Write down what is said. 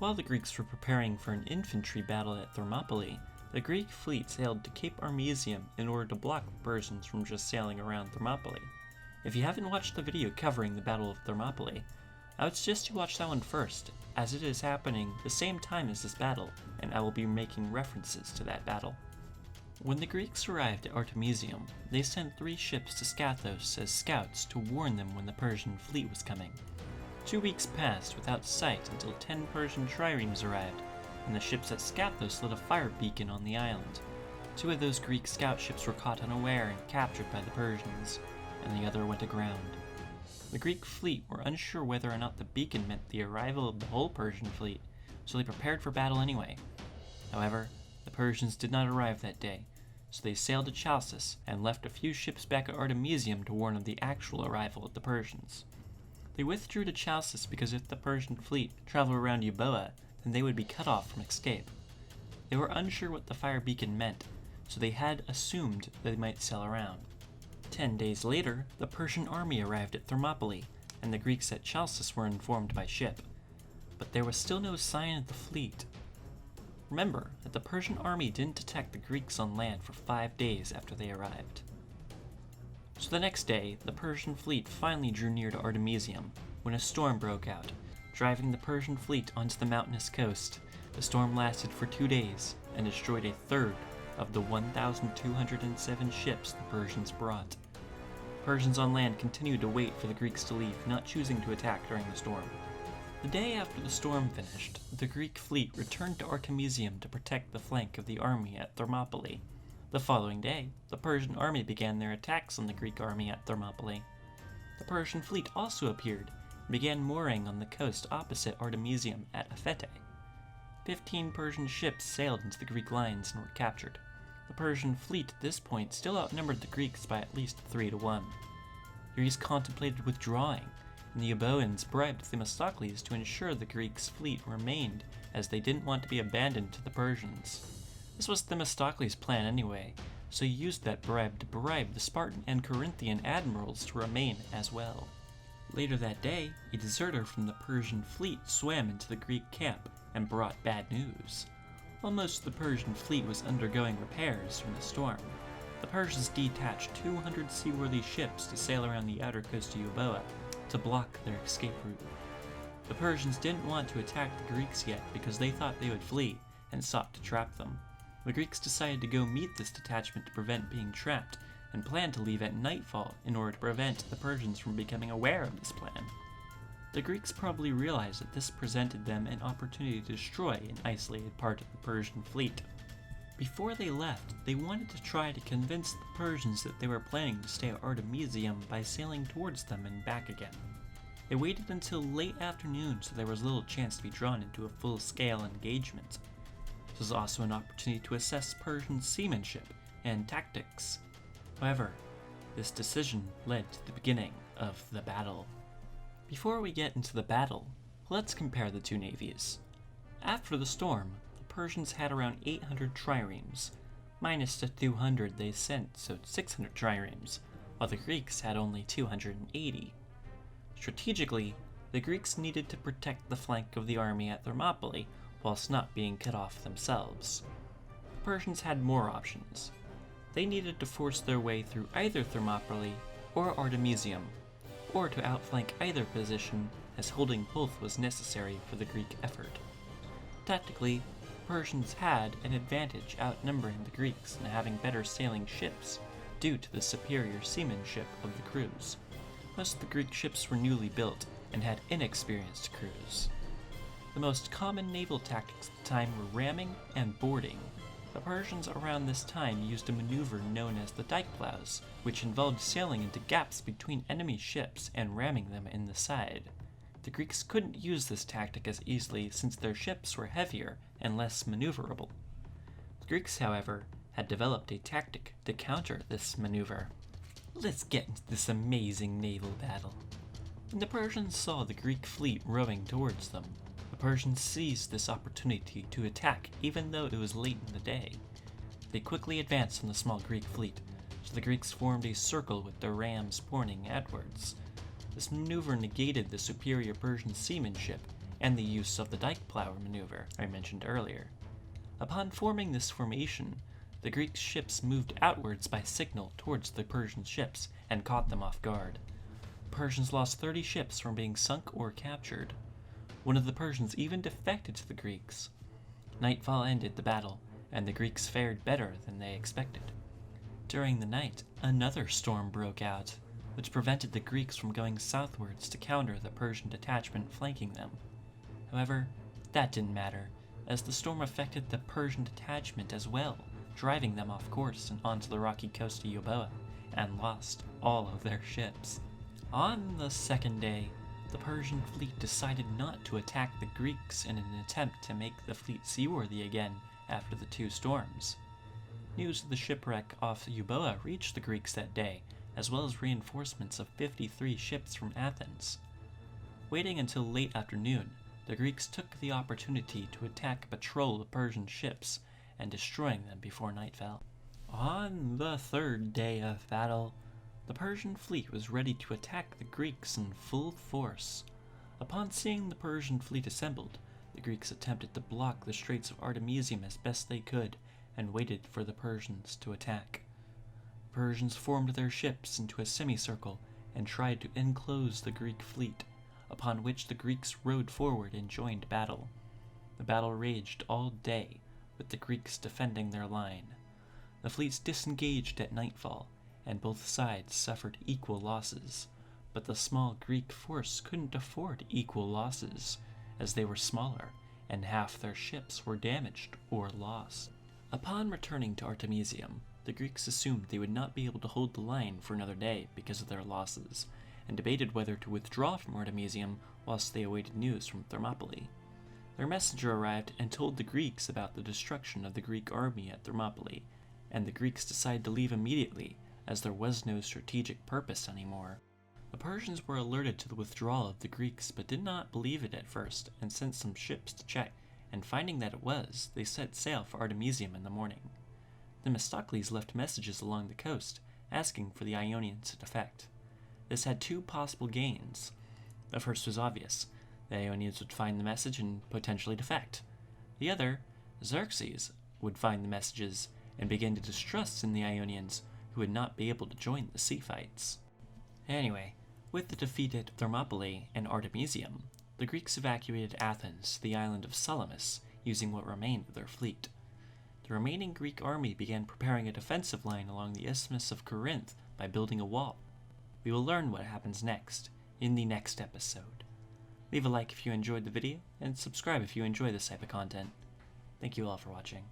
While the Greeks were preparing for an infantry battle at Thermopylae, the Greek fleet sailed to Cape Artemisium in order to block the Persians from just sailing around Thermopylae. If you haven't watched the video covering the Battle of Thermopylae, I would suggest you watch that one first, as it is happening the same time as this battle, and I will be making references to that battle. When the Greeks arrived at Artemisium, they sent 3 ships to Scathos as scouts to warn them when the Persian fleet was coming. 2 weeks passed without sight until 10 Persian triremes arrived, and the ships at Scathos lit a fire beacon on the island. 2 of those Greek scout ships were caught unaware and captured by the Persians, and the other went aground. The Greek fleet were unsure whether or not the beacon meant the arrival of the whole Persian fleet, so they prepared for battle anyway. However, the Persians did not arrive that day, so they sailed to Chalcis and left a few ships back at Artemisium to warn of the actual arrival of the Persians. They withdrew to Chalcis because if the Persian fleet traveled around Euboea, then they would be cut off from escape. They were unsure what the fire beacon meant, so they had assumed they might sail around. 10 days later, the Persian army arrived at Thermopylae, and the Greeks at Chalcis were informed by ship. But there was still no sign of the fleet. Remember that the Persian army didn't detect the Greeks on land for 5 days after they arrived. So the next day, the Persian fleet finally drew near to Artemisium, when a storm broke out, driving the Persian fleet onto the mountainous coast. The storm lasted for 2 days, and destroyed a third of the 1,207 ships the Persians brought. Persians on land continued to wait for the Greeks to leave, not choosing to attack during the storm. The day after the storm finished, the Greek fleet returned to Artemisium to protect the flank of the army at Thermopylae. The following day, the Persian army began their attacks on the Greek army at Thermopylae. The Persian fleet also appeared and began mooring on the coast opposite Artemisium at Aphete. 15 Persian ships sailed into the Greek lines and were captured. The Persian fleet at this point still outnumbered the Greeks by at least 3-1. The Greeks contemplated withdrawing, and the Euboeans bribed Themistocles to ensure the Greeks' fleet remained, as they didn't want to be abandoned to the Persians. This was Themistocles' plan anyway, so he used that bribe to bribe the Spartan and Corinthian admirals to remain as well. Later that day, a deserter from the Persian fleet swam into the Greek camp and brought bad news. While most of the Persian fleet was undergoing repairs from the storm, the Persians detached 200 seaworthy ships to sail around the outer coast of Euboea to block their escape route. The Persians didn't want to attack the Greeks yet because they thought they would flee and sought to trap them. The Greeks decided to go meet this detachment to prevent being trapped, and planned to leave at nightfall in order to prevent the Persians from becoming aware of this plan. The Greeks probably realized that this presented them an opportunity to destroy an isolated part of the Persian fleet. Before they left, they wanted to try to convince the Persians that they were planning to stay at Artemisium by sailing towards them and back again. They waited until late afternoon so there was little chance to be drawn into a full-scale engagement. This was also an opportunity to assess Persian seamanship and tactics. However, this decision led to the beginning of the battle. Before we get into the battle, let's compare the two navies. After the storm, the Persians had around 800 triremes, minus the 200 they sent, so 600 triremes, while the Greeks had only 280. Strategically, the Greeks needed to protect the flank of the army at Thermopylae whilst not being cut off themselves. The Persians had more options. They needed to force their way through either Thermopylae or Artemisium, or to outflank either position, as holding both was necessary for the Greek effort. Tactically, the Persians had an advantage outnumbering the Greeks and having better sailing ships, due to the superior seamanship of the crews. Most of the Greek ships were newly built and had inexperienced crews. The most common naval tactics at the time were ramming and boarding. The Persians around this time used a maneuver known as the dike plows, which involved sailing into gaps between enemy ships and ramming them in the side. The Greeks couldn't use this tactic as easily since their ships were heavier and less maneuverable. The Greeks, however, had developed a tactic to counter this maneuver. Let's get into this amazing naval battle. When the Persians saw the Greek fleet rowing towards them, the Persians seized this opportunity to attack even though it was late in the day. They quickly advanced on the small Greek fleet, so the Greeks formed a circle with their rams pointing outwards. This maneuver negated the superior Persian seamanship and the use of the dike plow maneuver I mentioned earlier. Upon forming this formation, the Greek ships moved outwards by signal towards the Persian ships and caught them off guard. The Persians lost 30 ships from being sunk or captured. One of the Persians even defected to the Greeks. Nightfall ended the battle, and the Greeks fared better than they expected. During the night, another storm broke out, which prevented the Greeks from going southwards to counter the Persian detachment flanking them. However, that didn't matter, as the storm affected the Persian detachment as well, driving them off course and onto the rocky coast of Euboea, and lost all of their ships. On the second day, the Persian fleet decided not to attack the Greeks in an attempt to make the fleet seaworthy again after the two storms. News of the shipwreck off Euboea reached the Greeks that day, as well as reinforcements of 53 ships from Athens. Waiting until late afternoon, the Greeks took the opportunity to attack a patrol of Persian ships and destroying them before night fell. On the third day of battle, the Persian fleet was ready to attack the Greeks in full force. Upon seeing the Persian fleet assembled, the Greeks attempted to block the Straits of Artemisium as best they could and waited for the Persians to attack. The Persians formed their ships into a semicircle and tried to enclose the Greek fleet, upon which the Greeks rowed forward and joined battle. The battle raged all day, with the Greeks defending their line. The fleets disengaged at nightfall, and both sides suffered equal losses, but the small Greek force couldn't afford equal losses, as they were smaller, and half their ships were damaged or lost. Upon returning to Artemisium, the Greeks assumed they would not be able to hold the line for another day because of their losses, and debated whether to withdraw from Artemisium whilst they awaited news from Thermopylae. Their messenger arrived and told the Greeks about the destruction of the Greek army at Thermopylae, and the Greeks decided to leave immediately, as there was no strategic purpose anymore. The Persians were alerted to the withdrawal of the Greeks, but did not believe it at first, and sent some ships to check, and finding that it was, they set sail for Artemisium in the morning. Themistocles left messages along the coast, asking for the Ionians to defect. This had two possible gains. The first was obvious. The Ionians would find the message and potentially defect. The other, Xerxes, would find the messages and begin to distrust in the Ionians, who would not be able to join the sea fights. Anyway, with the defeat at Thermopylae and Artemisium, the Greeks evacuated Athens to the island of Salamis, using what remained of their fleet. The remaining Greek army began preparing a defensive line along the Isthmus of Corinth by building a wall. We will learn what happens next in the next episode. Leave a like if you enjoyed the video, and subscribe if you enjoy this type of content. Thank you all for watching.